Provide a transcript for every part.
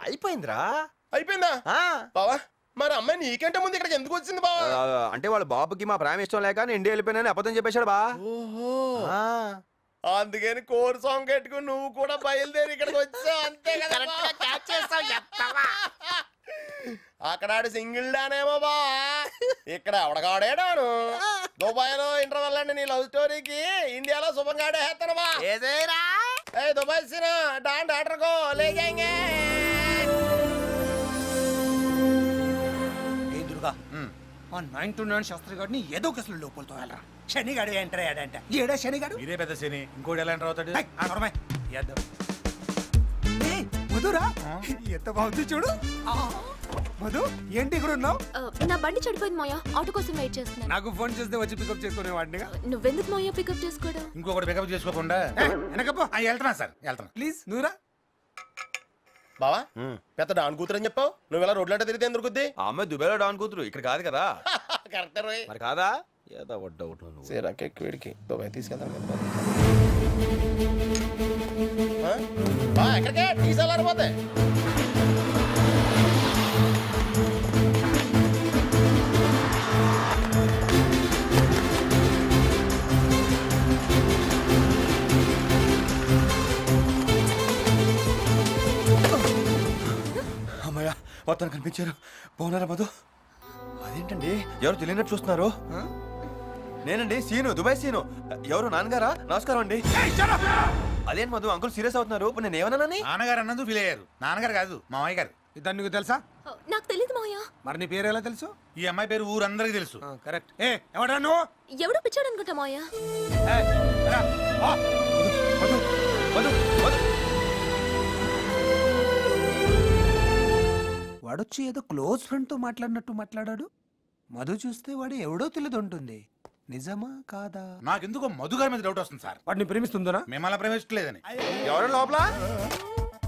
అయిపోయిందిరా. అయిపోయిందా బావా? మరి అమ్మాయి నీకంటే ముందు ఇక్కడికి ఎందుకు వచ్చింది బావా? అంటే వాళ్ళ బాబుకి మా ప్రేమ ఇష్టం లేక ఇండియా వెళ్ళిపోయినా అబద్ధం చెప్పేశాడు బా. ఓహో, అందుకని కోర్ సాంగ్ కట్టుకుని నువ్వు కూడా బయలుదేరి ఇక్కడికి వచ్చావు అంతే కదా? అక్కడ ఆడు సింగిల్ డానేమో బా, ఇక్కడ ఎవడగాడేడాను. దుబాయ్ లో ఇంటర్వెల్ అండి నీ లవ్ స్టోరీకి, ఇండియాలో శుభంగాడే వేస్తాను బా. ఏ దుబాయ్ సినా డాన్ డాక్టర్ కో లే జాయేంగే. ఏ దుర్గా, ఆ 929 శాస్త్రి గారిని ఏదో కేసులో లోపలతో వెళ్ళరా. శనిగాడు ఎంటర్ అయ్యాడంట. ఏడా శనిగాడు? మీరే పెద్ద శని, ఇంకోటి ఎలా ఎంటర్ అవుతాడు? మధురా, ఎంత బాగుంది చూడు. మధు, ఏంటి ఇక్కడ ఉన్నావు? నా బండి చెడిపోయింది మోయా, ఆటో కోసం వెయిట్ చేస్తున్నాను. నాకు ఫోన్ చేస్తే వచ్చి పికప్ చేసుకునే వాడిని. నువ్వెందుకు మోయా పికప్ చేసుకోవడం? ఇంకొకటి పికప్ చేసుకోకుండా వెనకపో. వెళ్తున్నా సార్, వెళ్తున్నా. ప్లీజ్ నువ్వురా. బావా, పెద్ద డాన్ కూతురు అని చెప్పావు, నువ్వు ఇలా రోడ్లంటే తిరిగితే ఎందుకు గుద్ది? ఆ అమ్మాయి దుబాయ్లో డాన్ కూతురు, ఇక్కడ కాదు కదా. కరెక్ట్ రోయ్. మరి కాదా? ఏదో డౌట్. వీడికి దుబాయ్ తీసుకెళ్తాం. ఎక్కడికే తీసుకెళ్ళారిపోతే అమ్మయ్య, మొత్తం కనిపించారు. బాగున్నారా మధు? అదేంటండి ఎవరు తెలియనట్టు చూస్తున్నారు? నేనండి సీను, దుబాయ్ సీను. ఎవరు? నాన్నగారా? నమస్కారం అండి. అదేంటి మధు అంకుల్ సీరియస్ అవుతున్నారు? ఇప్పుడు నేను ఏమన్నానని? నాన్నగారు అన్నందుకు ఫీల్ అయ్యారు. నాన్నగారు కాదు, మామయ్య గారు. ఇద్దరు నీకు తెలుసా? నాకు తెలియదు మోయా. మరి నీ పేరు ఎలా తెలుసు? ఈ అమ్మాయి పేరు ఊరందరికి తెలుసు. కరెక్ట్. ఏ ఎవడా నువ్వు? ఎవడో పిచ్చాడు అనుకుంటా మోయా. వాడొచ్చి ఏదో క్లోజ్ ఫ్రెండ్ తో మాట్లాడినట్టు మాట్లాడాడు. మధు చూస్తే వాడు ఎవడో తెలియదు ఉంటుంది. నిజమా కాదా? నాకెందుకో మధు గారి మీద డౌట్ వస్తుంది సార్. వాడిని ప్రేమిస్తుందనా? మిమ్మల్ని ప్రేమించలేదని. ఎవరు లోపల?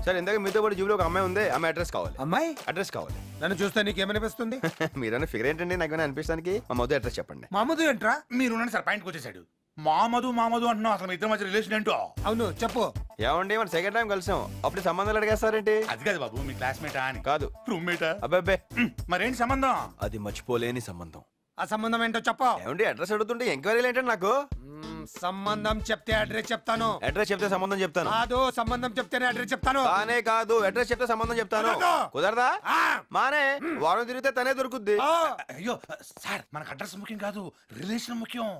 సార్ ఇందాక మీతో పాటు జీబులో ఒక అమ్మాయి ఉంది, అమ్మాయి అడ్రస్ కావాలి. అమ్మాయి అడ్రస్ కావాలి. నన్ను చూస్తే నీకేమనిపిస్తుంది? మీరన్నా ఫిగర్ ఏంటండి నాకేమైనా అనిపిస్తానికి? మా మధు అడ్రస్ చెప్పండి. మా మధు ఏంట్రా? మీరు సార్ పాయింట్కి వచ్చేసాడు. మామధు అంటున్నావు, అసలు మీ ఇద్దరి మధ్య రిలేషన్ ఏంటో? అవును చెప్పు. ఏమండి మన సెకండ్ టైం కలిసాం, అప్పుడు సంబంధాలు అడిగేస్తారేంటి? అది కాదు బాబు, మీ క్లాస్మేటా అని. కాదు, రూమ్మేటా? అబ్బాబ్బే, మరేంటి సంబంధం? అది మర్చిపోలేని సంబంధం. ఆ సంబంధం ఏంటో చెప్పు. ఏమండి అడ్రస్ అడుగుతుంటే ఎంక్వైరీలు ఏంటండి నాకు? సంబంధం చెప్తే అడ్రస్ చెప్తాను. అడ్రస్ చెప్తే సంబంధం చెప్తాను. కాదు, సంబంధం చెప్తేనే అడ్రస్ చెప్తాను. తానే కాదు, అడ్రస్ చెప్తే సంబంధం చెప్తాను. కుదరదా? మానే వారం తిరిగితే తనే దొరుకుద్ది. అయ్యో సార్, మనకు అడ్రస్ ముఖ్యం కాదు, రిలేషన్ ముఖ్యం.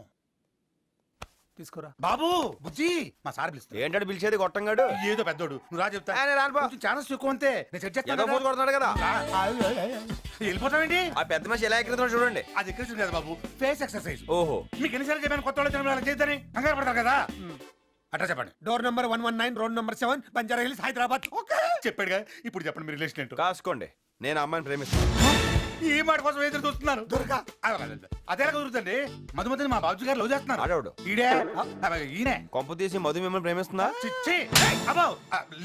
తీసుకురా బాబు. బుజ్జి, మా సార్ పిలుస్తా. ఏంటంటే పిలిచేది గొట్టంగాడు? ఏదో పెద్దోడు, నువ్వు రా చెప్తా. ఛానల్స్ ఎక్కువ అంతే, నేను సెట్ చేస్తాను కదా. వెళ్ళిపోతావేంటి? ఆ పెద్ద మనిషి ఎలా ఎక్కిరిస్తున్నాడు చూడండి. అది ఎక్కిరిస్తుంది కదా బాబు, ఫేస్ ఎక్సర్సైజ్. ఓహో, మీకు ఎన్నిసార్లు చెప్పాను కొత్త వాళ్ళు చేద్దని? కంగారు పడతారు కదా. అట్లా చెప్పండి. Door number 119, road number 7, Banjara Hills, Hyderabad. చెప్పాడుగా, ఇప్పుడు చెప్పండి మీ రిలేషన్ ఏంటో. కాసుకోండి, నేను అమ్మాయిని ప్రేమిస్తాను. ఈ మాట కోసం ఎదురు చూస్తున్నారు. అదే కుదురుతుంది. మధుమతిని మా బాబు గారు లవ్ చేస్తున్నారు. ఆడవాడు ఈడే ఈయనే. కొంప తీసి మధు మిమ్మల్ని ప్రేమిస్తుందా?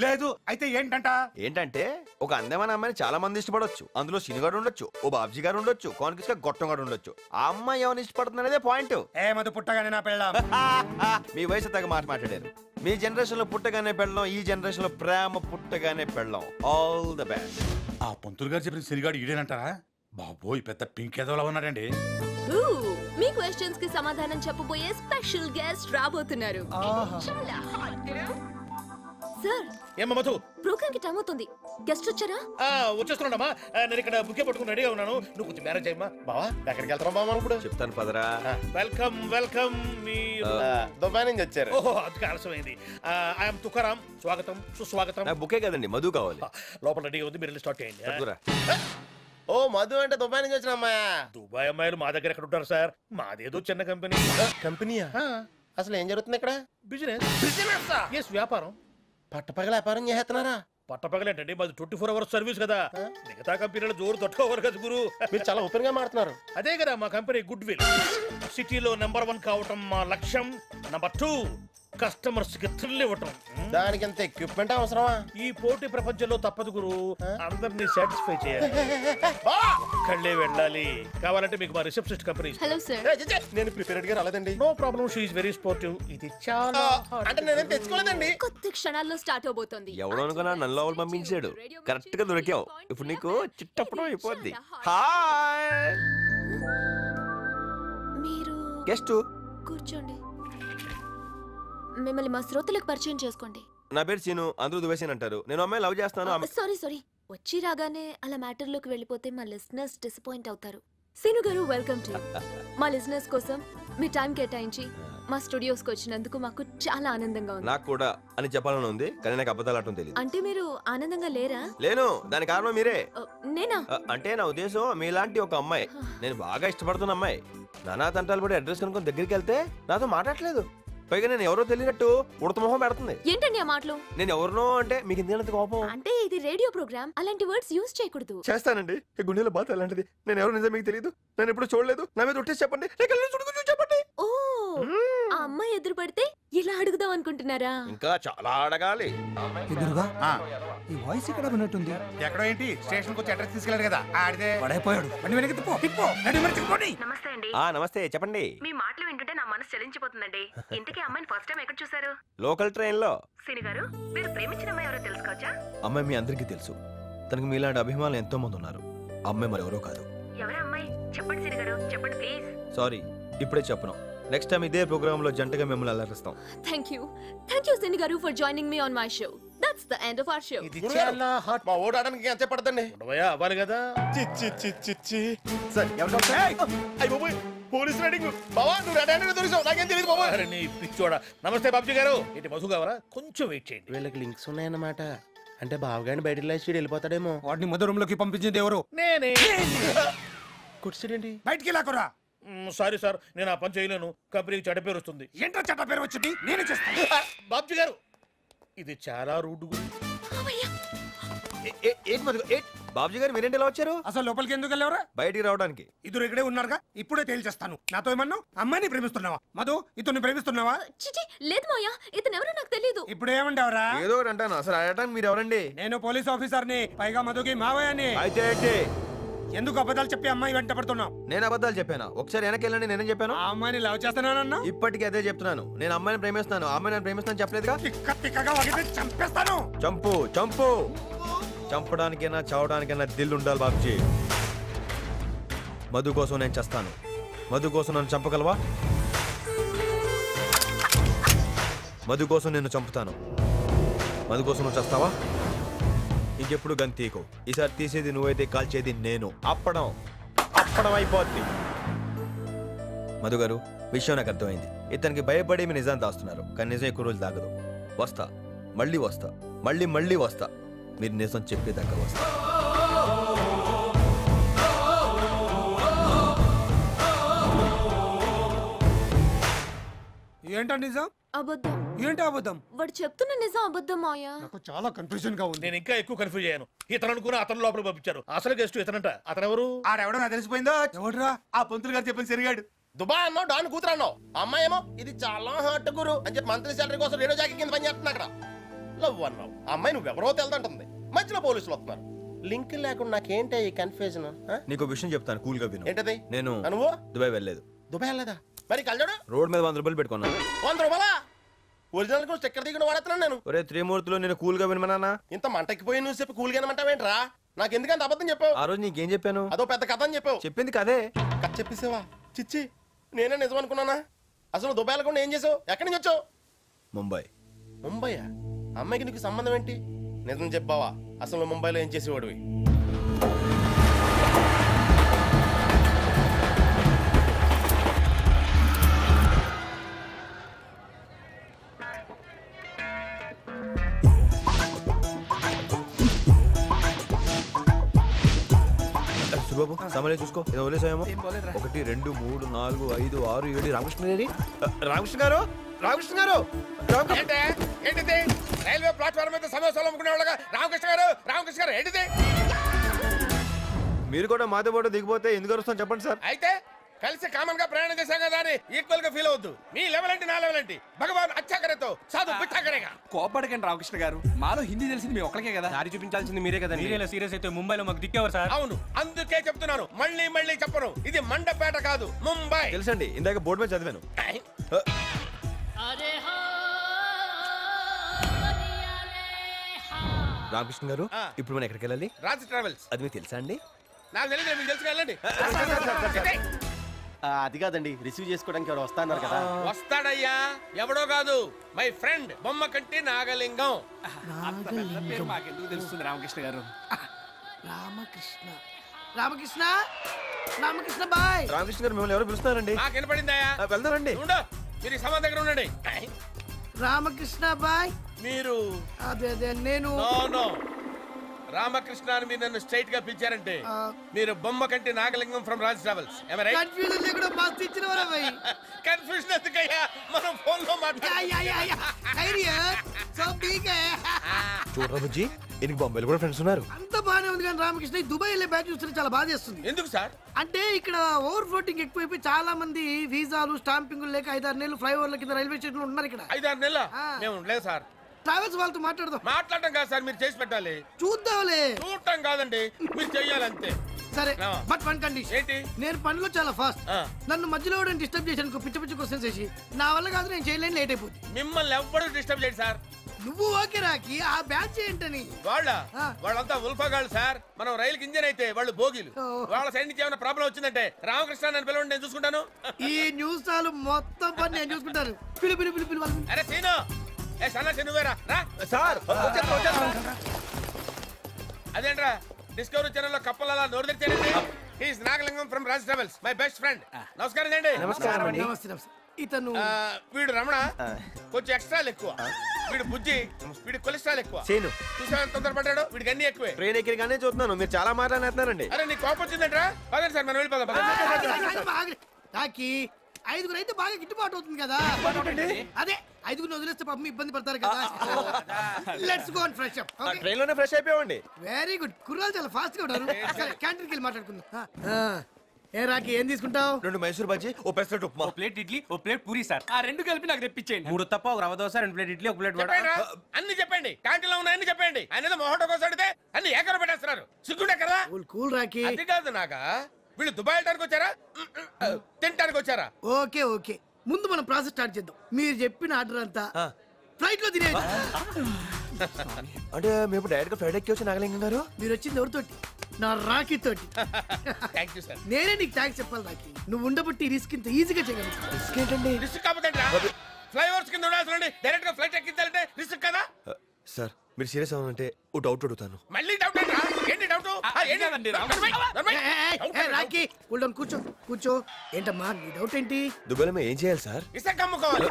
లేదు. అయితే ఏంటంటే ఒక అందమైన అమ్మాయిని చాలా మంది ఇష్టపడొచ్చు. అందులో సినిగాడు ఉండొచ్చు, ఓ బాబ్జీ గారు ఉండొచ్చు, కాన్కిస్ గా గొట్టం గారు ఉండొచ్చు. ఆ అమ్మాయి ఎవరిని ఇష్టపడుతుంది అనేదే పాయింట్. ఏ మధు పుట్టగానే నా పెళ్ళాం. మీ వయసు తగ్గ మాట మాట్లాడారు. మీ జనరేషన్ లో పుట్టగానే పెళ్ళం, ఈ జనరేషన్ లో ప్రేమ పుట్టగానే పెళ్ళం. All the best. ఆ పంతులు గారు చెప్పిన సిరిగాడు ఈడేనంటారా? బాబోయ్, పెద్ద పింక్ ఏదోలా ఉన్నాడండి. మీ క్వశ్చన్స్ కి సమాధానం చెప్పబోయే స్పెషల్ గెస్ట్ రాబోతున్నారు. సార్, ఏమ్మా మధు, ప్రోగ్రామ్ కి టైం అవుతుంది. గెస్ట్ వచ్చారా? వచ్చేస్తున్నాడమ్మా. నేను ఇక్కడ బుకే పట్టుకుని రెడీగా ఉన్నాను. నువ్వు కొంచెం మ్యారేజ్ అయ్యమ్మా. బావా, ఎక్కడికి వెళ్తాం బావా? ఇప్పుడు చెప్తాను పదరా. Welcome welcome. దుబాయ్ నుంచి వచ్చారు. ఓహో, అందుకే ఆలస్యమైంది. ఐఎమ్ తుకారాం. స్వాగతం సుస్వాగతం. బుకే కదండి, మధు కావాలి. లోపల రెడీగా ఉంది, మీరు స్టార్ట్ చేయండి. ఓ మధు అంటే దుబాయ్ నుంచి వచ్చిన అమ్మాయా? దుబాయ్ అమ్మాయిలు మా దగ్గర ఎక్కడ ఉంటారు సార్? మాదేదో చిన్న కంపెనీ. కంపెనీయా? అసలు ఏం జరుగుతుంది ఇక్కడ? బిజినెస్. బిజినెస్ వ్యాపారం. పట్టపగల వ్యాపారం చేస్తున్నారా? పట్టపగలేంటండి, మాది 24 hours సర్వీస్ కదా. మిగతా కంపెనీల జోరు తట్టుకోవరు కదా గురు. మీరు చాలా ఓపెన్ గా మాట్లాడుతున్నారు. అదే కదా మా కంపెనీ గుడ్ విల్. సిటీలో నెంబర్ 1 కావటం మా లక్ష్యం. నెంబర్ 2 కస్టమర్స్ కి థ్రిల్ ఇవ్వటం. దానికి ఎంత ఎక్విప్మెంట్ అవసరమా? ఈ పోటీ ప్రపంచంలో తప్పదు గురు, అందరినీ సాటిస్ఫై చేయాలి. కళ్ళే వెళ్ళాలి. కావాలంటే మీకు మా రిసెప్షనిస్ట్ కంపెనీ. Hello sir. నేను ప్రిపేర్డ్ గా రాలేదండి. No problem, she is very sportive. ఇది చాలా అంటే నేనేం తెచ్చుకోలేదండి. కొద్ది క్షణాల్లో స్టార్ట్ అవబోతోంది. ఎవడో అనుకున్నా నన్ను లోపల పంపించాడు. కరెక్ట్ గా దొరికావు. ఇప్పుడు నీకు చిట్టప్పడం అయిపోద్ది. హాయ్ మీరు గెస్ట్. కూర్చోండి. మిమ్మల్ని మా శ్రోతలకు పరిచయం చేసుకోండి. నా పేరు సీను, అందరూ దువేసీన్ అంటారు. నేను అమ్మాయి లవ్ చేస్తాను. సారీ వచ్చి రాగానే అలా మ్యాటర్ లోకి వెళ్ళిపోతే మా లిసనర్స్ డిసప్పాయింట్ అవుతారు. సీను గారు, వెల్కమ్ టు మా లిసనర్స్ కోసం మీ టైం కేటాయించి మా స్టూడియోస్ కి వచ్చినందుకు మాకు చాలా ఆనందంగా ఉంది. నాకు కూడా అని చెప్పాలని ఉంది, కానీ నాకు అబద్ధాలు ఆడటం తెలియదు. అంటే మీరు ఆనందంగా లేరా? లేను, దాని కారణం మీరే. నేనా? అంటే నా ఉద్దేశం మీలాంటి ఒక అమ్మాయి, నేను బాగా ఇష్టపడుతున్న అమ్మాయి నానా తంటాలు పడి అడ్రస్ కనుక్కొని దగ్గరికి వెళ్తే నాతో మాట్లాడలేదు. పైగా నేను ఎవరో తెలియనట్టు ఉడత మొహం పెడుతుంది. ఏంటండి ఆ మాటలు? నేను ఎవరినో అంటే మీకు ఇంత కోపం? అంటే ఇది రేడియో ప్రోగ్రామ్, అలాంటి వర్డ్స్ యూజ్ చేయకూడదు. చేస్తానండి, ఈ గుండెలో బాధ అలాంటిది. నేను ఎవరు నిజం మీకు తెలియదు, నేను ఎప్పుడు చూడలేదు. నా మీద ఒట్టేసి చెప్పండి, చెప్పండి. ఓ, ఆ అమ్మాయి ఎదురు పడితే ఇలా అడుగుదాం అనుకుంటున్నారా? ఇంకా చాలా అడగాలి. ఎదురుగా ఈ వాయిస్ ఇక్కడ విన్నట్టుంది. ఎక్కడో ఏంటి స్టేషన్ వచ్చి అడ్రస్ తీసుకెళ్ళాడు కదా ఆడితే పడైపోయాడు. బండి వెనక్కి తిప్పో. నడి మరి తిప్పుకోండి. నమస్తే అండి. నమస్తే, చెప్పండి. మీ మాటలు వింటుంటే నా మనసు చలించిపోతుందండి. ఇంతకీ అమ్మాయిని ఫస్ట్ టైం ఎక్కడ చూసారు? లోకల్ ట్రైన్ లో. సీని గారు, మీరు ప్రేమించిన అమ్మాయి ఎవరో తెలుసుకోవచ్చా? అమ్మాయి మీ అందరికీ తెలుసు. తనకు మీలాంటి అభిమానులు ఎంతో మంది ఉన్నారు. అమ్మాయి మరి ఎవరో కాదు. ఎవరా అమ్మాయి? చెప్పండి సీని గారు, చెప్పండి ప్లీజ్. సారీ, ఇప్పుడే చెప్పను. నెక్స్ట్ టైం ఇదే ప్రోగ్రామ్ లో జంటగా మిమ్మల్ని అలరిస్తాం. థ్యాంక్ యూ సీని గారు for joining me on my show. That's the end of our show. ఇది చాలా హాట్. మా ఓడాడానికి ఎంత పడదండి. ఉండవయ్యా, అవ్వాలి కదా. Sir police riding. బావా నువ్వు రెడీ అంటే తెలుసు, నాకేం తెలియదు బాబా. అరే నీ పిచ్చోడా. నమస్తే బాబ్జీ గారు. ఏంటి మధు కావరా? కొంచెం వెయిట్ చేయండి. వీళ్ళకి లింక్స్ ఉన్నాయన్నమాట. అంటే బావగాని బయటకు లేచి వెళ్ళిపోతాడేమో. వాడిని మధు రూమ్ లోకి పంపించింది ఎవరు? నేనే. కుర్చీడేంటి? బయటికి లాకురా. సారీ సార్, నేను ఆ పని చేయలేను. కంపెనీకి చెడ్డ పేరు వస్తుంది. ఏంటో చెడ్డ పేరు వచ్చింది, నేను చేస్తాను. బాబ్జీ గారు, ఇది చాలా రూడ్. బాబుజీ గారు మీరేంటి ఎలా వచ్చారు? అసలు లోపలికి ఎందుకు వెళ్ళావరా? బయటికి రావడానికి. ఇద్దరు ఇక్కడే ఉన్నారుగా, ఇప్పుడే తేల్చేస్తాను. నాతో ఏమన్నా అమ్మాయిని ప్రేమిస్తున్నావా? మధు, ఇతన్ని ప్రేమిస్తున్నావా? చిచి, లేదు మాయా, ఇతను ఎవరో నాకు తెలియదు. ఇప్పుడు ఏమంటావరా? ఏదో ఒకటి అంటాను. అసలు అడగటానికి మీరు ఎవరండి? నేను పోలీస్ ఆఫీసర్ని, పైగా మధుకి మావయ్యని. అయితే ఏంటి? ఎందుకు అబద్ధాలు చెప్పి అమ్మాయి వెంట పడుతున్నావు? నేను అబద్ధాలు చెప్పాను? ఒకసారి వెనక్కి వెళ్ళండి, నేనేం చెప్పాను? ఆ అమ్మాయిని లవ్ చేస్తున్నానన్నా? ఇప్పటికీ అదే చెప్తున్నాను. నేను అమ్మాయిని ప్రేమిస్తాను, అమ్మాయిని ప్రేమిస్తాను చెప్పలేదుగా. తిక్కగా వాగితే చంపేస్తాను. చంపు చంపు. చంపడానికైనా చావడానికైనా దిల్ ఉండాలి బాబుజీ. మధు కోసం నేను చేస్తాను. మధు కోసం నన్ను చంపగలవా? మధు కోసం నేను చంపుతాను. మధు కోసం నువ్వు చేస్తావా? ఇంకెప్పుడు గన్ తీకు. ఈసారి తీసేది నువ్వైతే కాల్చేది నేను. అప్పడం అయిపోద్ది. మధు గారు, విషయం నాకు అర్థమైంది. ఇతనికి భయపడి మీ నిజాన్ని దాస్తున్నారు, కానీ నిజం ఎక్కువ రోజులు దాగదు. వస్తా, మళ్ళీ వస్తా, మళ్ళీ వస్తా. మీరు నిజం చెప్పేదాకా వస్తా. ఏంటో నిజం? అబద్ధం. ఏంటి అబద్ధం? వాడు చెప్తున్న నిజం అబద్ధం మాయా. నాకు చాలా కన్ఫ్యూజన్ గా ఉంది. నేను ఇంకా ఎక్కువ కన్ఫ్యూజ్ అయ్యాను. ఇతను అనుకున్న అతను లోపల పంపించారు. అసలు గెస్ట్ ఇతనంట. అతను ఎవరు? ఆడెవడో నాకు తెలిసిపోయిందో. ఎవడ్రా? ఆ పంతులు గారు చెప్పిన సరిగాడు. దుబాయ్ అన్నావు, డాన్ కూతురు అన్నావు. అమ్మాయి ఏమో ఇది చాలా హాట్ గురు అని చెప్పి మంత్లీ శాలరీ కోసం రేడియో జాకీ కింద పని చేస్తున్నా అక్కడ. లవ్ అన్నావు. అమ్మాయి నువ్వెవరో తెలదంటుంది. మధ్యలో పోలీసులు వస్తున్నారు. లింక్ లేకుండా నాకేంటి ఈ కన్ఫ్యూజన్? నీకు విషయం చెప్తాను, కూల్ గా విను. ఏంటది? నేను నువ్వు దుబాయ్ వెళ్ళలేదు. దుబాయ్ వెళ్ళదా? మరి కలజోడు రోడ్ మీద 100 రూపాయలు పెట్టుకున్నాను. 100 రూపాయలా? ఒరిజినల్ కూడా స్టిక్కర్ దిగుడు వాడుతున్నాను నేను. ఒరే త్రిమూర్తిలో నేను కూల్ గా వినమన్నా. ఇంత మంటకిపోయి నువ్వు చెప్పి కూల్గానమంటావేంట్రా? నాకు ఎందుకంత అబద్ధం చెప్పావు? ఆ రోజు నీకేం చెప్పాను? అదో పెద్ద కథ అని చెప్పావు. చెప్పింది కదే. కథ చెప్పేసావా? చిచ్చి, నేనే నిజం అనుకున్నానా? అసలు దుబాయ్ వెళ్ళకుండా ఏం చేసావు? ఎక్కడి నుంచి వచ్చావు? ముంబై. ముంబైయా? అమ్మాయికి నీకు సంబంధం ఏంటి? నిజం చెప్పావా? అసలు నువ్వు ముంబైలో ఏం చేసేవాడివి? బాబు సమలే చూసుకో, ఏదో వదిలేసాయేమో. 1 2 3 4 5 6 7 రామకృష్ణ గారు. ఏంటిది? రైల్వే ప్లాట్ఫామ్ మీద సమోసాలు అమ్ముకునే వాళ్ళగా రామకృష్ణ గారు ఏంటిది? మీరు కూడా మాతో పాటు దిగిపోతే ఎందుకు వస్తాను చెప్పండి సార్. అయితే కలిసి కామన్ గా ప్రయాణం చేశాం కదా అని ఈక్వల్ గా ఫీల్ అవద్దు. మీ లెవెల్ ఏంటి నా లెవెల్ ఏంటి? భగవాన్ అచ్చా కరేతో సాధు పిచ్చా కరేగా. కోపడకండి రామకృష్ణ గారు, మాలో హిందీ తెలిసింది మీ ఒక్కరికే కదా. దారి చూపించాల్సింది మీరే కదా. మీరేలా సీరియస్ అయితే ముంబైలో మాకు దిక్కేవారు సార్. అవును, అందుకే చెప్తున్నాను, మళ్ళీ మళ్ళీ చెప్పను, ఇది మండపేట కాదు ముంబై. తెలుసండి, ఇందాక బోర్డు మీద చదివాను. రామకృష్ణ గారు, ఇప్పుడు మనం ఎక్కడికి వెళ్ళాలి? రాజ్ ట్రావెల్స్. అది మీకు తెలుసా అండి? నాకు తెలియదు, మీకు తెలుసు వెళ్ళండి. అది కాదండి, రిసీవ్ చేసుకోవడానికి ఎవరు వస్తున్నారు కదా. వస్తాడయ్యా, ఎవడో కాదు, మై ఫ్రెండ్ బొమ్మ కంటి నాగలింగం. మాకెందుకు తెలుస్తుంది రామకృష్ణ గారు? రామకృష్ణ రామకృష్ణ రామకృష్ణ బాయ్. రామకృష్ణ గారు మిమ్మల్ని ఎవరు పిలుస్తున్నారండి? నాకు వినపడిందయ్యా. వెళ్దారండి. ఉండు, మీరు ఈ సమాధి దగ్గర ఉండండి. రామకృష్ణ బాయ్. మీరు అదే అదే నేను నో రామకృష్ణ అని మీరు నన్ను స్ట్రైట్ గా పిలిచారంటే మీరు బొమ్మ కంటి Nagalingam from Raj travels. Confusion లేకుండా మస్తు ఇచ్చినవరా బాయ్. కన్ఫ్యూజన్ ఎందుకయ్యా, మనం ఫోన్ లో చూడరా బుజ్జి, ఈయనకి బొంబాయిలో కూడా ఫ్రెండ్స్ ఉన్నారు. అంత బానే ఉంది కానీ రామకృష్ణ దుబాయ్ వెళ్ళే బ్యాచ్ చూస్తే చాలా బాధ చేస్తుంది. ఎందుకు సార్? అంటే ఇక్కడ ఓవర్ ఫ్లోటింగ్ ఎక్కువైపోయి చాలా మంది వీసాలు స్టాంపింగ్ లేక 5-6 నెలలు ఫ్లైఓవర్ల కింద రైల్వే స్టేషన్ ఉన్నారు. ఇక్కడ 5-6 నెలల మేము లేదు సార్. ట్రావెల్స్ వాళ్ళతో మాట్లాడడం కాదు సార్, మీరు చేసి పెట్టాలి. చూద్దాంలే. చూడటం కాదండి, మీరు చెయ్యాలి అంతే. సరే, బట్ వన్ కండిషన్. ఏంటి? నేను పనిలో చాలా ఫాస్ట్. నన్ను మధ్యలో డిస్టర్బ్ చేశాను, పిచ్చి పిచ్చి క్వశ్చన్స్ చేసి నా వల్ల కాదు, నేను చేయలేని, లేట్ అయిపోతుంది. మిమ్మల్ని ఎవ్వడు డిస్టర్బ్ చేయడు సార్. నువ్వు ఓకే రాకి, ఆ బ్యాచ్ ఏంటని? వాళ్ళంతా ఉల్ఫాగాళ్ళు సార్. మనం రైలుకి ఇంజన్ అయితే వాళ్ళు బోగీలు. వాళ్ళ సైడ్ నుంచి ఏమైనా ప్రాబ్లం వచ్చిందంటే రామకృష్ణ నన్ను పిలవండి, నేను చూసుకుంటాను. ఈ న్యూస్ లు మొత్తం పని నేను చూసుకుంటాను. పిలు పిలు పిలు పిలు. అరే సీను, ఏ సన్నా నువ్వేరా సార్. అదేంట్రా డిస్కవరీ ఛానల్ లో కప్పలు అలా నోరు తెరిచారండి. He's Nagalingam from Raj travels, my best friend. నమస్కారం అండి. నమస్తే. ఇతను వీడు రమణ, కొంచెం ఎక్స్ట్రాలు ఎక్కువ. వీడు బుజ్జి, వీడి కొలెస్ట్రాల్ ఎక్కువ. చూసా తొందరపడ్డాడు, వీడికి అన్ని ఎక్కువే. ట్రైన్ ఎక్కడిగానే చూస్తున్నాను, మీరు చాలా మాట్లాడుతున్నారండి. అరే నీ కోపం వచ్చిందంట్రా? పదండి సార్, మనం వెళ్ళిపోదాం. నాకి 5 అయితే బాగా గిట్టుబాటు అవుతుంది కదా. అదే 5 వదిలేస్తే పాపం ఇబ్బంది పడతారు కదా. Let's go and fresh up. Train లోనే ఫ్రెష్ అయిపోయామండి. Very good. కుర్రాలు చాలా ఫాస్ట్ గా ఉన్నారు. క్యాంటీన్కి వెళ్ళి మాట్లాడుకుందాం. ఏ రాకి, ఏం తీసుకుంటావు? 2 మైసూర్ బజ్జీ, ఓ పెసరట్టు ఉప్మా, ప్లేట్ ఇడ్లీ, ఓ ప్లేట్ పూరి సార్. ఆ 2 కలిపి నాకు తెప్పించేయండి. 3 తప్ప, ఒక రవ దోశ, 2 ప్లేట్ ఇడ్లీ, 1 ప్లేట్ వడ. అన్ని చెప్పండి, క్యాంటీన్ లో ఉన్నాయని చెప్పండి. ఆయన మొహటో కోసం అడితే అన్ని ఏకర పెట్టేస్తున్నారు. సిగ్గుండే కదా. కూల్ రాకి. అది కాదు నాగా, వీళ్ళు దుబాయ్ వెళ్ళడానికి వచ్చారా తినడానికి వచ్చారా? ఓకే ఓకే, ముందు మనం ప్రాసెస్ స్టార్ట్ చేద్దాం. మీరు చెప్పిన ఆర్డర్ అంతా ఫ్లైట్ లో తినేది. అంటే మేము డైరెక్ట్ గా ఫ్లైట్ ఎక్కి వచ్చి నాగలింగం గారు. మీరు వచ్చింది ఎవరితోటి? నా రాఖీ తోటి. Thank you sir. నేనే నీకు థాంక్స్ చెప్పాలి రాఖీ. నువ్వు ఉండబట్టి రిస్క్ ఇంత ఈజీగా చేయగలుగుతావు. రిస్క్ ఏంటండి? రిస్క్ కాకపోతే ఫ్లైఓవర్స్ కింద ఉండాల్సి డైరెక్ట్ గా ఫ్లైట్ ఎక్కించాలంటే రిస్క్ కదా సార్. మీరు సీరియస్ అవునంటే ఓ డౌట్ అడుగుతాను. మళ్ళీ డౌట్ ఏంట్రా? ఏంటి డౌట్? రాఖీ కూర్చో కూర్చో. ఏంటమ్మా నీ డౌట్ ఏంటి? దుబాయ్లో మేము ఏం చేయాలి సార్? ఇసుక అమ్ముకోవాలి.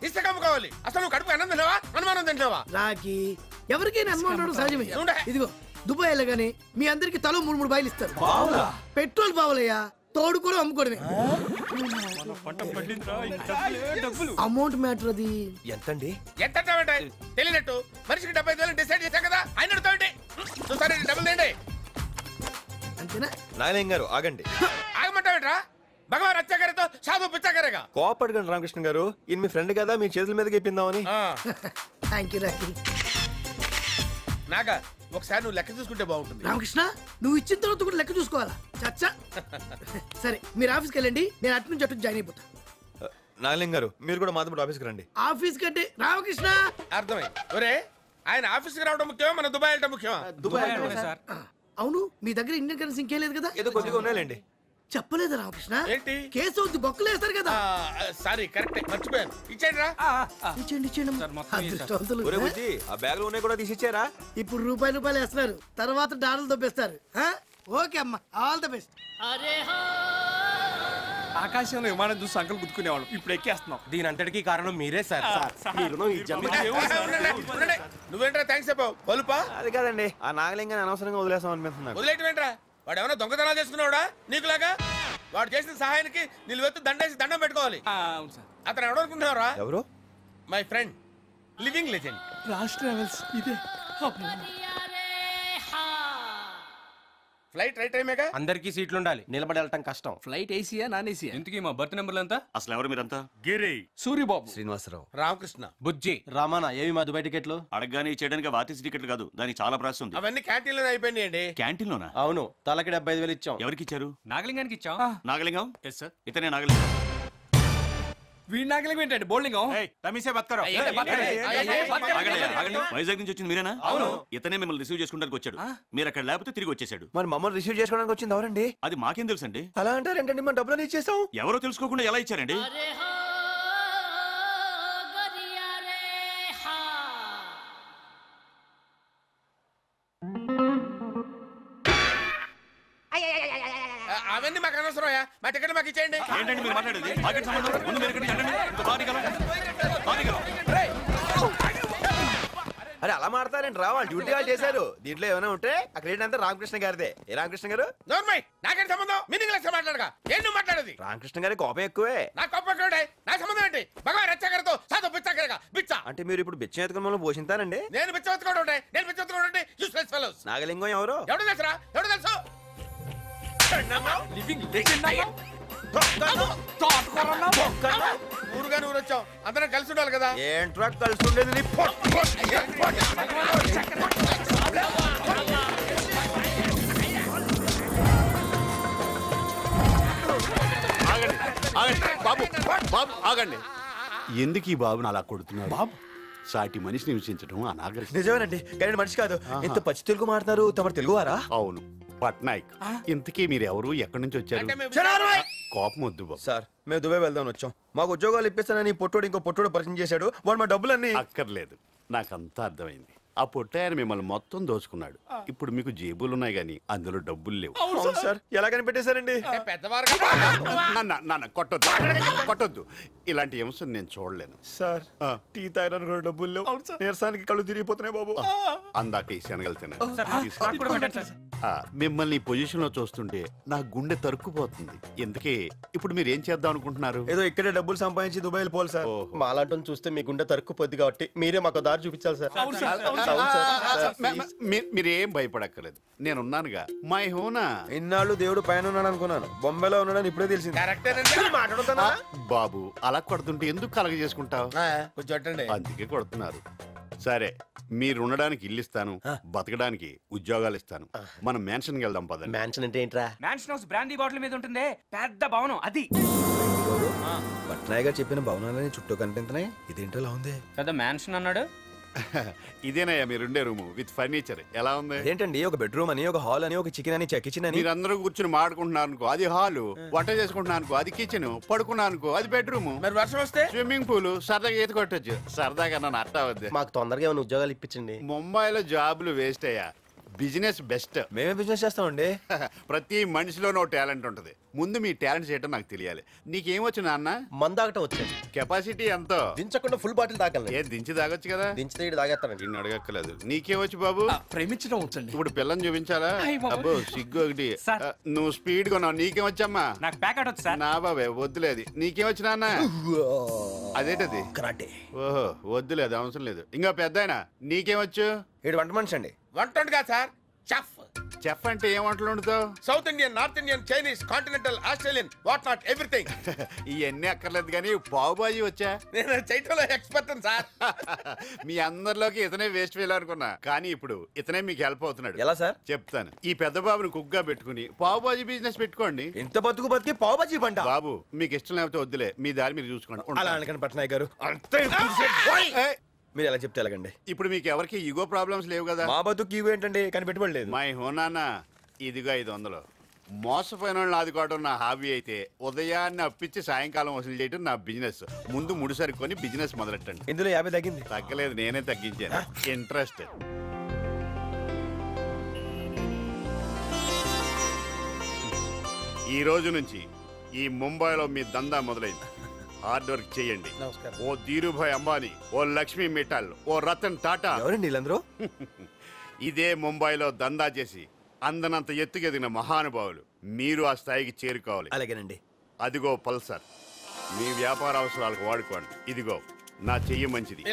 ఇసుక అమ్ముకోవాలి. అసలు నువ్వు కడుపు అన్నం తిన్నావా, అనుమానం తింటావా? రాఖీ, ఎవరికైనా అనుమానం సహజమే. ఇదిగో దుబాయ్ వెళ్ళగానే మీ అందరికి తలో 3 బాయిలు ఇస్తారు. పెట్రోల్ బావులయ్యా, తోడు కూడా అమ్ముకోవడమే. Amount matter. అది ఎంతండి? ఎంత తెలియనట్టు మనిషికి 75,000 డిసైడ్ చేశా కదా, ఆయన అడుగుతాండి. చూసారా, డబ్బులు తేండి. అంతేనా? నాగలింగం గారు ఆగండి. ఆగమంటావేట్రా? భగవాన్ అత్యాగారితో సాధు పిచ్చాగారేగా. కోపడకండి రామకృష్ణ గారు, ఈయన మీ ఫ్రెండ్ కదా, మీ చేతుల మీదకి ఇప్పిందామని. Thank you Rakhi. నాగా ఒకసారి నువ్వు లెక్క చూసుకుంటే బాగుంటుంది. రామకృష్ణ, నువ్వు ఇచ్చిన తర్వాత కూడా లెక్క చూసుకోవాలా? చచ్చా. సరే, మీరు ఆఫీస్కి వెళ్ళండి, నేను అటు నుంచి అటు జాయిన్ అయిపోతా. నాగలింగం గారు, మీరు కూడా మాతో ఆఫీస్కి రండి. ఆఫీస్ కంటే రామకృష్ణ. అర్థమై ఒరే, ఆయన ఆఫీస్కి రావడం ముఖ్యమా, మన దుబాయ్ వెళ్ళడం ముఖ్యమా? Dubai sir. అవును, మీ దగ్గర ఇండియన్ కరెన్సీ ఇంకేం లేదు కదా? ఏదో కొద్దిగా ఉన్నాయండి. చెప్పలేదు రామకృష్ణ. ఏంటి? కేసు అవుద్ది, బొక్కలు వేస్తారు కదా. సారీ, కరెక్ట్, మర్చిపోయాను. ఇచ్చేయండి రా. ఇచ్చేయండి. ఒరే బుజ్జి, ఆ బ్యాగ్ లో ఉన్నాయి కూడా తీసిచ్చారా? ఇప్పుడు రూపాయలు వేస్తారు, తర్వాత డాలర్లు దొబ్బేస్తారు. ఓకే అమ్మా, ఆల్ ద బెస్ట్. ఆకాశంలో విమానం చూసి సంకలు గుర్తుకునేవాడు, ఇప్పుడు ఎక్కేస్తున్నాం. దీని అంతటికి కారణం మీరే సార్. నువ్వేంట్రా థ్యాంక్స్ చెప్పావు? పలుపా? అది కాదండి, ఆ నాగలింగాన్ని అనవసరంగా వదిలేసాం అనిపిస్తుంది. వదిలేయటం ఏంట్రా? వాడు ఏమైనా దొంగతనాలు చేసుకున్నావుడా నీకులాగా? వాడు చేసిన సహాయానికి నిలువెత్తు దండేసి దండం పెట్టుకోవాలి. అతను ఎవడనుకుంటున్నావురా? ఎవరు? My friend, living legend, Raj travels. ఇదే ఫ్లైట్ రైట్ టైమేగా. అందరికీ సీట్లు ఉండాలి, నిలబడి వెళ్ళటం కష్టం. Flight Asia non Asia? ఇంతకీ మా బర్త్ నెంబర్లు ఎంత? అసలు ఎవరు మీరంతా? గిరి, సూర్యబాబు, శ్రీనివాసరావు, రామకృష్ణ, బుజ్జి, రామానా. ఏవి మా దుబాయ్ టికెట్లు? అడగగానే చేయడానికి వాతిసి టికెట్లు కాదు, దానికి చాలా ప్రాసెస్ ఉంది. అవన్నీ క్యాంటీన్ లోనే అయిపోయినాయండి. క్యాంటీన్ లోనా? అవును, తలకి 75,000 ఇచ్చాం. ఎవరికి ఇచ్చారు? నాగలింగానికి ఇచ్చాం. నాగలింగం? Yes sir. ఇతనే నాగలింగం. వీడి నాగలింగం ఏంటండి? బోల్డింగం. వైజాగ్ నుంచి వచ్చింది మీరేనా? అవును. ఇతనే మిమ్మల్ని రిసీవ్ చేసుకోవడానికి వచ్చాడు. మీరు అక్కడ లేకపోతే తిరిగి వచ్చేసాడు. మరి మమ్మల్ని రిసీవ్ చేసుకోవడానికి వచ్చింది ఎవరండి? అది మాకేం తెలుసండి. అలా అంటారేంటండి? మన డబ్బులు ఇచ్చేసాం. ఎవరో తెలుసుకోకుండా ఎలా ఇచ్చారండి? అవన్నీ మాకు అనవసరమయ్యా, మా టికెట్ మాకు ఇచ్చేయండి. ఏంటండి మీరు మాట్లాడేది? మాకేంటి సంబంధం? ముందు మీరు ఎక్కడికి వెళ్ళండి. ఇంత బాధికలం. అరే అలా మాడతారండి రా, వాళ్ళు డ్యూటీ వాళ్ళు చేశారు. దీంట్లో ఏమైనా ఉంటే అక్కడ ఏంటంటే రామకృష్ణ గారిదే. ఏ రామకృష్ణ గారు? నోర్మై, నాకేంటి సంబంధం? మీనింగ్ లెక్క మాట్లాడగా ఏం నువ్వు మాట్లాడేది? రామకృష్ణ గారి కోపం ఎక్కువే. నా కోపం ఎక్కువ, నా సంబంధం ఏంటి? భగవాన్ రచ్చగారితో సాధు బిచ్చగారిగా బిచ్చ. అంటే మీరు ఇప్పుడు బిచ్చం ఎత్తుకుని మమ్మల్ని పోషిస్తారండి? నేను బిచ్చవెత్తుకోవడం ఉంటాయి, నేను బిచ్చవెత్తుకోవడం ఉంటాయి. Useless fellows. నాగలింగం ఎవరు? ఎవడు తెలుసురా? ఎవడు తెలుసు? ఊరుగాని ఊరు వచ్చాం, అందరం కలిసి ఉండాలి కదా. ఏంట్రా కలిసి ఉండేది? బాబు బాబు ఆగండి. ఎందుకు ఈ బాబుని అలా కొడుతున్నారు? బాబు సాటి మనిషిని హింసించడం అనాగరికం. నిజమేనండి, కానీ మనిషి కాదు. ఇంత పచ్చి తెలుగు మాట్లాడతారు. తమరు తెలుగువారా? అవును, పట్నాయక్. ఇంతకీ మీరు ఎవరు, ఎక్కడి నుంచి వచ్చారు? కోపం వద్దు బాబు. సార్, మేము దుబాయ్ వెళ్దాం వచ్చాం. మాకు ఉద్యోగాలు ఇప్పిస్తానని పొట్టోడు ఇంకో పొట్టోడు పరిచయం చేశాడు. వాడు మా డబ్బులన్నీ. అక్కర్లేదు, నాకంతా అర్థమైంది. ఆ పొట్టాయన మిమ్మల్ని మొత్తం దోచుకున్నాడు. ఇప్పుడు మీకు జేబులున్నాయి గానీ అందులో డబ్బులు లేవు. అవును సార్, ఎలా కనిపెట్టేశారండి? నాన్న కొట్టొద్దు, కొట్టొద్దు. ఇలాంటి అంశం నేను చూడలేను సార్. టీ తాగడానికి కూడా డబ్బులు లేవు. నీరసానికి కళ్ళు తిరిగిపోతున్నాయి బాబు. అందాక ఈ శనగలుతున్నాను. మిమ్మల్ని ఈ పొజిషన్ లో చూస్తుంటే నా గుండె తరుక్కుపోతుంది. ఎందుకే ఇప్పుడు మీరు ఏం చేద్దాం అనుకుంటున్నారు? ఏదో ఇక్కడే డబ్బులు సంపాదించి దుబాయ్ వెళ్ళిపోవాలి సార్. మాలాటం చూస్తే మీ గుండె తరుక్కుపోద్ది కాబట్టి మీరే మాకు దారి చూపించాలి సార్. మీరేం భయపడక్కర్లేదు, నేనున్నానుగా. మై హోనా. ఇన్నాళ్ళు దేవుడు పైన ఉన్నాడు అనుకున్నాను, బొంబాయిలో ఉన్నాడని ఇప్పుడే తెలిసింది. బాబు అలా కొడుతుంటే ఎందుకు కలగ చేసుకుంటావు? అందుకే కొడుతున్నారు. సరే, మీరు ఉండడానికి ఇల్లు ఇస్తాను, బతకడానికి ఉద్యోగాలు ఇస్తాను. మనం మ్యాన్షన్ కి వెళ్దాం పదండి. మ్యాన్షన్ అంటే ఏంట్రా? మ్యాన్షన్ హౌస్ బ్రాండీ బాటిల్ మీద ఉంటుంది, పెద్ద భవనం అది. పట్నాయ్ గారు చెప్పిన భవనాలని చుట్టూ కనిపిస్తున్నాయి. ఇదేంటో ఎలా ఉంది? పెద్ద మ్యాన్షన్ అన్నాడు. ఇదేనయ్యా మీరుండే రూము విత్ ఫర్నిచర్. ఎలా ఉంది? ఏంటండి, ఒక బెడ్రూమ్ అని, ఒక హాల్ అని, ఒక కిచెన్ అని, కిచెన్ అని. మీరందరూ కూర్చుని మాడుకుంటున్నారు అనుకో అది హాలు, వంట చేసుకుంటున్నా అనుకో అది కిచెన్, పడుకున్నా అనుకో అది బెడ్రూమ్, మరి వర్షం వస్తే స్విమ్మింగ్ పూల్, సరదాగా ఈత కొట్టొచ్చు. సరదాగా నన్ను అట్టా వద్దు. మాకు తొందరగా ఏమైనా ఉద్యోగాలు ఇప్పించండి. ముంబైలో జాబులు వేస్ట్ అయ్యా, బిజినెస్ బెస్ట్. మేమే బిజినెస్ చేస్తామండి. ప్రతి మనిషిలోనూ టాలెంట్ ఉంటుంది. ముందు మీ టాలెంట్ చేయటం నాకు తెలియాలి. నీకేమొచ్చు నాన్న? మందాగటం వచ్చాయి. కెపాసిటీ ఎంతో? దించకుండా ఫుల్ బాటిల్ తాగలను. ఏ దించి తాగొచ్చు కదా? దించితే తాగేస్తాను. నిన్ను అడగక్కలేదు. నీకేమొచ్చు బాబు? ప్రేమించడం వచ్చండి. ఇప్పుడు పిల్లని చూపించాలా? అబ్బో సిగ్గు ఒకటి. నువ్వు స్పీడ్ కొన్నావు, నీకేమొచ్చమ్మా? నాకు ప్యాకెట్ వచ్చు సార్. నా బాబే వద్దులేదు. నీకేమొచ్చు నాన్న? అదేంటది? కరాటే. ఓహో వద్దులేదు, అవసరం లేదు. ఇంకా పెద్దాయన నీకేమొచ్చు? ఏడు వంట మనిషి అండి. వంట కాదు సార్, చెఫ్. చెఫ్ అంటే ఏం వంటలు వండుతావు? South Indian, north Indian, Chinese, continental, Australian, what not everything. ఇవన్నీ అక్కర్లేదు కానీ పావు బాజీ వచ్చా? నేను చేయటంలో ఎక్స్పర్ట్ సార్. మీ అందరిలోకి ఇతనే వేస్ట్ ఫెయిల్ అనుకున్నా, కానీ ఇప్పుడు ఇతనే మీకు హెల్ప్ అవుతున్నాడు. ఎలా సార్? చెప్తాను. ఈ పెద్ద బాబుని కుక్ గా పెట్టుకుని పావు బాజీ బిజినెస్ పెట్టుకోండి. ఇంత బతికి పావు బాజీ పంట. బాబు మీకు ఇష్టం లేకపోతే వద్దులే, మీ దారి మీరు చూసుకోండి. అలా అనకండి పట్నాయక్ గారు. మీరు ఎలా చెప్తే ఎలాగండి? ఇప్పుడు మీకు ఎవరికి ఈగో ప్రాబ్లమ్స్ లేవు కదా? మా బతుకు ఈగో ఏంటండి, కనిపెట్టుబడలేదు. మై హోనానా, ఇదిగా 500. మోసపోయిన వాళ్ళని ఆదుకోవడం నా హాబీ అయితే ఉదయాన్నే అప్పించి సాయంకాలం వసూలు చేయడం నా బిజినెస్. ముందు ముడిసరి కొని బిజినెస్ మొదలెట్టండి. ఇందులో 50 తగ్గింది. తగ్గలేదు, నేనే తగ్గించాను. ఇంట్రెస్ట్. ఈ రోజు నుంచి ఈ ముంబైలో మీ దందా మొదలైంది. హార్డ్ వర్క్ చేయండి. ఓ ధీరుభాయ్ అంబానీ, ఓ లక్ష్మీ మిట్టాల్, ఓ రతన్ టాటా. ఎవరండి వీళ్ళందరూ? ఇదే ముంబైలో దందా చేసి అందనంత ఎత్తుకెదిగిన మహానుభావులు. మీరు ఆ స్థాయికి చేరుకోవాలి. అలాగేనండి. అదిగో పల్సర్, మీ వ్యాపార అవసరాలకు వాడుకోండి. ఇదిగో నా చెయ్యి మంచిది,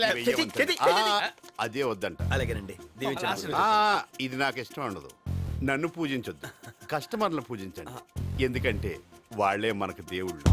అదే వద్దంట. అలాగేనండి. ఇది నాకు ఇష్టం ఉండదు. నన్ను పూజించొద్దు, కస్టమర్లను పూజించండి. ఎందుకంటే వాళ్ళే మనకు దేవుళ్ళు.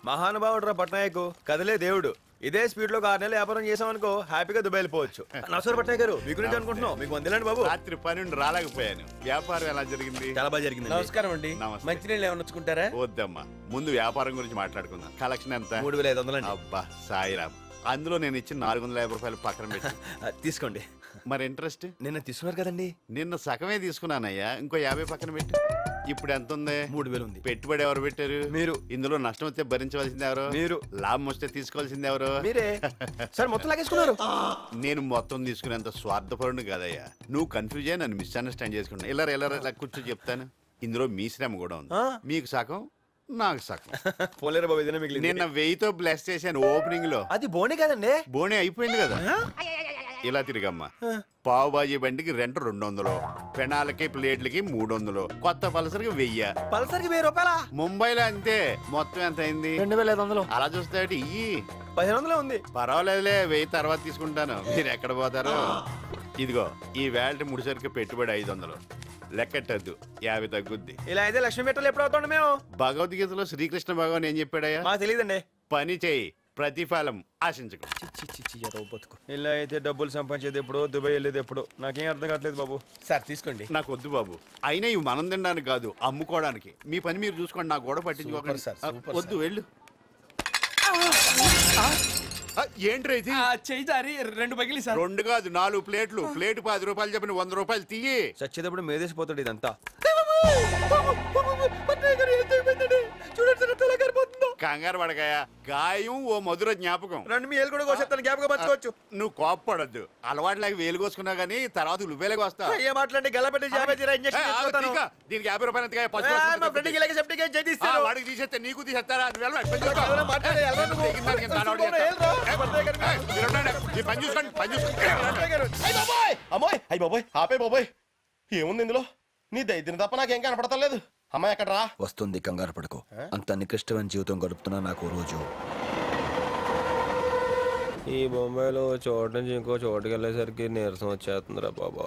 మహానుభావుడు రా పట్నాయక్, కదలే దేవుడు. ఇదే స్పీడ్ లో 6 నెలలు వ్యాపారం చేసామనుకో హ్యాపీగా దుబాయ్ వెళ్ళిపోవచ్చు. నమస్కారం పట్నాయక్ గారు, మీ గురించి అనుకుంటున్నాం. మీకు వందేలండి బాబు. రాత్రి పని నుండి రాలేకపోయాను. వ్యాపారం ఎలా జరిగింది? చాలా బాగా జరిగింది. నమస్కారం అండి. మంచినీళ్ళు ఏమైనా వచ్చుకుంటారా? వద్దమ్మా, ముందు వ్యాపారం గురించి మాట్లాడుకుందాం. కలెక్షన్ ఎంత? 3500 అండి. అబ్బా సాయిరామ్, అందులో నేను ఇచ్చిన 450 రూపాయలు పక్కన పెట్టి తీసుకోండి. మరి ఇంట్రెస్ట్? నిన్న తీసుకున్నారు కదండి. నిన్న సగమే తీసుకున్నానయ్యా, ఇంకో 50 పక్కన పెట్టి. ఇప్పుడు ఎంత ఉంది? 3000 ఉంది. పెట్టుబడి ఎవరు పెట్టారు? మీరు. ఇందులో నష్టం వస్తే భరించవలసింది ఎవరు? మీరు. లాభం వస్తే తీసుకోవాల్సింది ఎవరు? మీరే. సార్ మొత్తం లాగేసుకున్నారు. నేను మొత్తం తీసుకునేంత స్వార్థపరుడు కాదయ్యా. నువ్వు కన్ఫ్యూజ్ అయ్యి నన్ను మిస్అండర్స్టాండ్ చేసుకున్నా. ఇలా కూర్చో చెప్తాను. ఇందులో మీ శ్రమ కూడా ఉంది. మీకు సగం, నాకు సగం. పోలేరు బాబు, ఇదేనా మిగిలింది. నిన్న 1000తో బ్లెస్ చేశాను ఓపెనింగ్ లో. అది బోనే కదండి. బోనే అయిపోయింది కదా. ఇలా తిరిగమ్మా. పావు బాజీ బండికి రెంట్ 200, పెనాలకి ప్లేట్లకి 300, కొత్త పల్సర్కి 1000. పల్సర్కి 1000 రూపాయలా? ముంబైలో అంతే. మొత్తం ఎంత అయింది? 2500. అలా చూస్తే 1500 ఉంది. పర్వాలేదులే, 1000 తర్వాత తీసుకుంటాను. మీరు ఎక్కడ పోతారు? ఇదిగో ఈ వేల్ట్ ముడిసరికి పెట్టుబడి 500. లెక్కట్టద్దు, 50 తగ్గుద్ది. ఇలా అయితే లక్ష్మీ మెట్టలు ఎప్పుడు అవుతాండి మేము? భగవద్గీతలో శ్రీకృష్ణ భగవాన్ ఏం చెప్పాడయ్యా? మాకు తెలియదండి. పని చేయి, ప్రతిఫలం ఆశించకు. బతుకు. ఇలా అయితే డబ్బులు సంపాదించేది ఎప్పుడు, దుబాయ్ వెళ్ళేది ఎప్పుడు, నాకేం అర్థం కావట్లేదు బాబు. సార్ తీసుకోండి. నాకు వద్దు బాబు. అయినా ఇవి మనం తినడానికి కాదు, అమ్ముకోవడానికి. మీ పని మీరు చూసుకోండి, నాకు గొడవ పట్టించుకోకండి. వద్దు, వెళ్ళు. ఏంట్రా ఇది? చెయ్యి జారి 2 పగిలి సార్. 2 కాదు 4 ప్లేట్లు. ప్లేట్ 10 రూపాయలు చెప్పిన 100 రూపాయలు తీయి. చచ్చేటప్పుడు మేదేసిపోతాడు ఇదంతా. కంగారు పడకాయ, గాయం ఓ మధుర జ్ఞాపకం. రెండు మీ ఏలు కూడా కోసేస్తాను, జ్ఞాపకం పంచుకోవచ్చు. నువ్వు కోప్పడద్దు. అలవాట్లేక వేలు కోసుకున్నా గానీ తర్వాత నువ్వేలకు వస్తా. ఏ మాట్లాడి గలపెట్టి దీనికి 50 రూపాయలు వాడికి తీసేస్తే నీకు తీసేస్తారా? పని చూసుకోండి, పని చూసుకోండి. అమ్మాయి అయ్యి బాబోయ్, ఆపే బాబోయ్. ఏముంది ఇందులో? నీ దైద్యం తప్ప నాకేం కనపడతలేదు. అమ్మాయి ఎక్కడ రా? వస్తుంది, కంగారు పడుకో. అంత నికృష్టమైన జీవితం గడుపుతున్నా నాకు రోజు. ఈ బొంబాయిలో చోటు నుంచి ఇంకో చోటుకి వెళ్ళేసరికి నీరసం వచ్చేస్తుందిరా బాబా.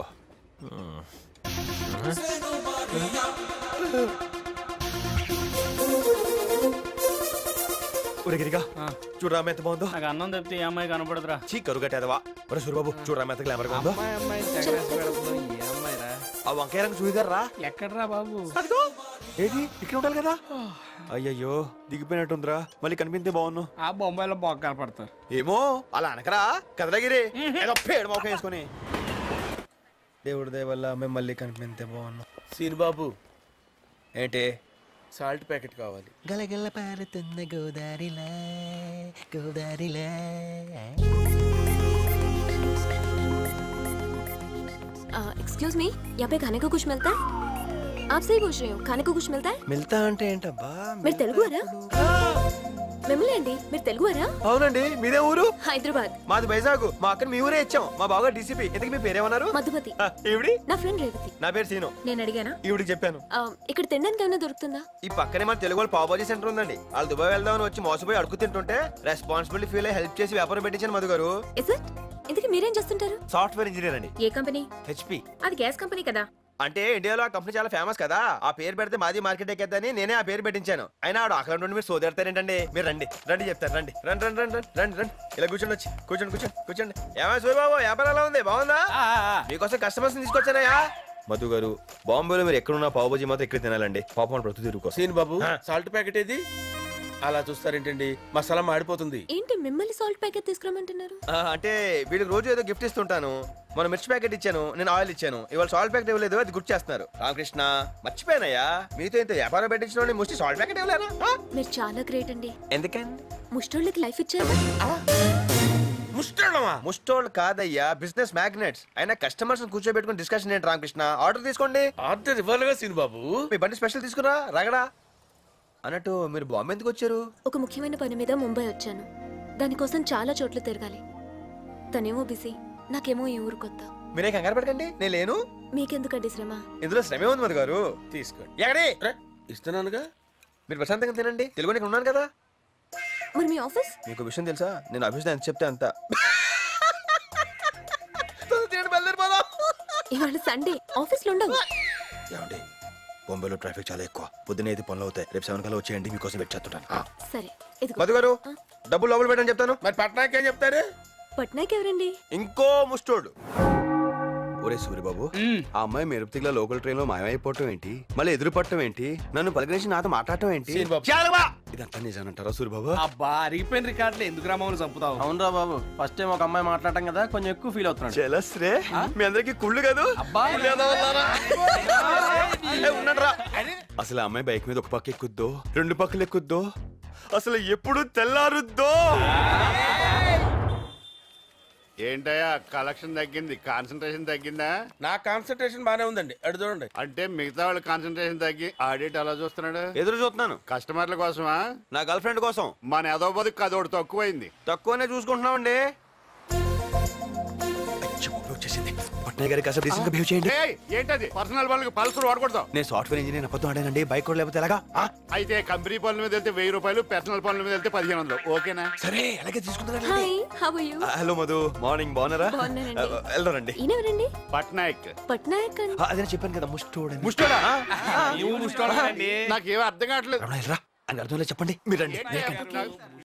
గిరిగా చూడరా ఎంత బాగుందో. నాకు అన్నం తప్పితే ఈ అమ్మాయి కనపడదురా. చీ కరువు కట్టేదవా. ఒరే సూరిబాబు చూడరా ఎంత గ్లామర్ గా ఉందో. ఆ వంకాయ రంగు చూయిగారా. ఎక్కడరా బాబు? ఏది ఇక్కడ ఉండాలి కదా. అయ్యయ్యో దిగిపోయినట్టుందిరా. మళ్ళీ కనిపిస్తే బాగున్నావు. ఆ బొంబాయిలో బాగా కనపడతారు. ఏమో అలా అనకరా కదలగిరి. ఏదో పేడు మొక్క వేసుకొని. దేవుడి దయ వల్ల మేము మళ్ళీ కనిపిస్తే బాగున్నాం. సీనుబాబు ఏంటి? సాల్ట్ ప్యాకెట్ కావాలి. గలగల పారుతున్న గోదారిలా గోదారిలా. एक्सक्यूज मी, यहाँ पे खाने को कुछ मिलता है? आप सही पूछ रहे हो, खाने को कुछ मिलता है? మిల్తా అంటే ఏంటబ్బా? మీరు తెలుగువారా? మిమ్మల్ని అండి, మీరు తెలుగువారా? అవునండి. మీదే ఊరు? హైదరాబాద్. మాది వైజాగ్. మా అక్కని మీ ఊరే ఇచ్చాం. మా బాగా డీసీపీ. ఇంతకీ మీ పేరేమన్నారు? మధుమతి. ఈవిడి? నా ఫ్రెండ్ రేవతి. నా పేరు సీను. నేను అడిగానా? ఈవిడికి చెప్పాను. ఇక్కడ తినడానికి ఏమైనా దొరుకుతుందా? ఈ పక్కనే మన తెలుగు వాళ్ళు పావుబాజీ సెంటర్ ఉందండి. వాళ్ళు దుబాయ్ వెళ్దామని వచ్చి మోసపోయి అడుగు తింటుంటే రెస్పాన్సిబిలిటీ ఫీల్ అయ్యి హెల్ప్ చేసి వ్యాపారం పెట్టించాను మధు గారు. Is it? ఇంతకీ మీరేం చేస్తుంటారు? సాఫ్ట్వేర్ ఇంజనీర్ అండి. ఏ కంపెనీ? హెచ్పి. అది గ్యాస్ కంపెనీ కదా. అంటే ఇండియాలో ఆ కంపెనీ చాలా ఫేమస్ కదా. ఆ పేరు పెడితే మాది మార్కెట్ ఎక్కేద్దని నేనే ఆ పేరు పెట్టించాను. అయినా ఆడు అక్కడ నుండి మీరు సోదెడతారేంటండి. మీరు రండి రండి చెప్తారు. రండి రండి రండి రండి రండి రండి. ఇలా కూర్చోండి, వచ్చి కూర్చోండి కూర్చోండి కూర్చోండి. ఏమైనా సూరిబాబు వ్యాపారం ఎలా ఉంది? బాగుందా? మీకోసం కస్టమర్స్ తీసుకొచ్చానయ్యా. మధు గారు బాంబేలో మీరు ఎక్కడున్నా పావుబాజీ మాత్రం ఎక్కడ తినాలండి. పాపం ప్రతి తిరుగు. సీనుబాబు సాల్ట్ ప్యాకెట్ ఏది? అలా చూస్తారేంటండి, మసాలా మాడిపోతుంది. ఏంటి మిమ్మల్ని సాల్ట్ ప్యాకెట్ తీసుకురమ్మంటున్నారు? అంటే వీడికి రోజు ఏదో గిఫ్ట్ ఇస్తుంటాను. మన మిర్చి ప్యాకెట్ ఇచ్చాను, నేను ఆయిల్ ఇచ్చాను. ఇవాళ సాల్ట్ ప్యాకెట్ ఇవ్వలేదు, అది గుర్తు చేస్తున్నారు. రామకృష్ణ మర్చిపోయానయ్యా. మీతో ఇంత వ్యాపారం పెట్టించిన ముష్టి సాల్ట్ ప్యాకెట్ ఇవ్వలేనా? మీరు చాలా గ్రేట్ అండి. ఎందుకండి? ముష్టోళ్ళకి లైఫ్ ఇచ్చారు. ముస్టోళ్ళు కాదయ్యా, బిజినెస్ మ్యాగ్నెట్స్. అయినా కస్టమర్స్ కూర్చోబెట్టుకుని డిస్కషన్ ఏంటి రామకృష్ణ? ఆర్డర్ తీసుకోండి. ఆర్డర్ ఇవ్వాలిగా సీనుబాబు. మీ బండి స్పెషల్ తీసుకురా రగడా. అన్నట్టు మీరు బాంబే ఎందుకు వచ్చారు? ఒక ముఖ్యమైన పని మీద ముంబై వచ్చాను. దానికోసం చాలా చోట్ల తిరగాలి. తనేమో బిజీ, నాకేమో ఈ ఊరు కొత్త. మీరే కంగారు పడకండి, నేను లేను. మీకెందుకండి శ్రమ? ఇందులో శ్రమే ఉంది మధు గారు. తీసుకోండి. ఎక్కడి ఇస్తున్నానుగా. మీరు ప్రశాంతంగా తినండి. తెలుగు ఇక్కడ ఉన్నాను కదా. మరి మీ ఆఫీస్? మీకు విషయం తెలుసా? నేను ఆఫీస్లో ఎంత చెప్తే అంత. ఇవాళ సండే ఆఫీస్లో ఉండవు. ఏమండి, బొంబాయిలో ట్రాఫిక్ చాలా ఎక్కువ. పొద్దున 5 పనులు అవుతాయి. రేపు 7 కల్లా వచ్చేయండి, మీకోసం వెయిట్ చేస్తుంటాను. సరే. మధు గారు, డబ్బులు లోపల పెట్టని చెప్తాను. మరి పట్నాయక్ ఏం చెప్తారు? పట్నాయక్ ఎవరండి? ఇంకో ముస్టోడు. ఒరే సూరిబాబు, ఆ అమ్మాయి మెరుపుతిగ్ల లోకల్ ట్రైన్ లో మాయమైపోవటం ఏంటి, మళ్ళీ ఎదురు పట్టడం ఏంటి, నన్ను పలకరించి నాతో మాట్లాడటం ఏంటి? ఇదంతా నిజానంటారా సూరిబాబు? అబ్బా అరిగిపోయిన రికార్డులు ఎందుకు రామని చంపుతావు? అవునరా బాబు, ఫస్ట్ టైం ఒక అమ్మాయి మాట్లాడటం కదా, కొంచెం ఎక్కువ ఫీల్ అవుతున్నాడు. జలస్ రే, మీ అందరికి కుళ్ళు కాదు. ఉన్నట్రా, అసలు ఆ అమ్మాయి బైక్ మీద ఒక పక్క ఎక్కుద్దో, 2 పక్కలు ఎక్కుద్దో, అసలు ఎప్పుడు తెల్లారుద్దో. ఏంటయ్యా కలెక్షన్ తగ్గింది, కాన్సన్ట్రేషన్ తగ్గిందా? నా కాన్సన్ట్రేషన్ బానే ఉందండి, అటు చూడండి. అంటే మిగతా వాళ్ళ కాన్సన్ట్రేషన్ తగ్గి ఆడిట్ అలా చూస్తున్నాడు. ఎదురు చూస్తున్నాను. కస్టమర్ల కోసమా? నా గర్ల్ ఫ్రెండ్ కోసం. మన ఎదో బతుకు అదొకటి తక్కువైంది. తక్కువనే చూసుకుంటున్నామండి. వచ్చేసింది. పట్నాయక్ గారికి అసలు డీసెంట్ గా బిహేవ్ చేయండి. ఏంటది? పర్సనల్ వాళ్ళకి పల్సర్ వాడకూడదు. నేను సాఫ్ట్వేర్ ఇంజనీర్, అబద్ధం ఆడానండి. బైక్ కూడా లేకపోతే ఎలాగా? అయితే కంపెనీ పనుల మీద వెళ్తే 1000 రూపాయలు, పర్సనల్ పనుల మీద వెళ్తే 1500. ఓకేనా? సరే, అలాగే తీసుకుంటారా? Hi, how are you? Hello Madhu, morning. బాగున్నారా? వెళ్దారండి. ఈయనెవరండి? పట్నాయక్. పట్నాయక్ అంటే అదే చెప్పాను కదా, ముస్టోడు. ముస్టోడా? నువ్వు ముష్టోడా? నాకేం అర్థం కావట్లేదు. అని అర్థం లేదు, చెప్పండి. మీరు రండి.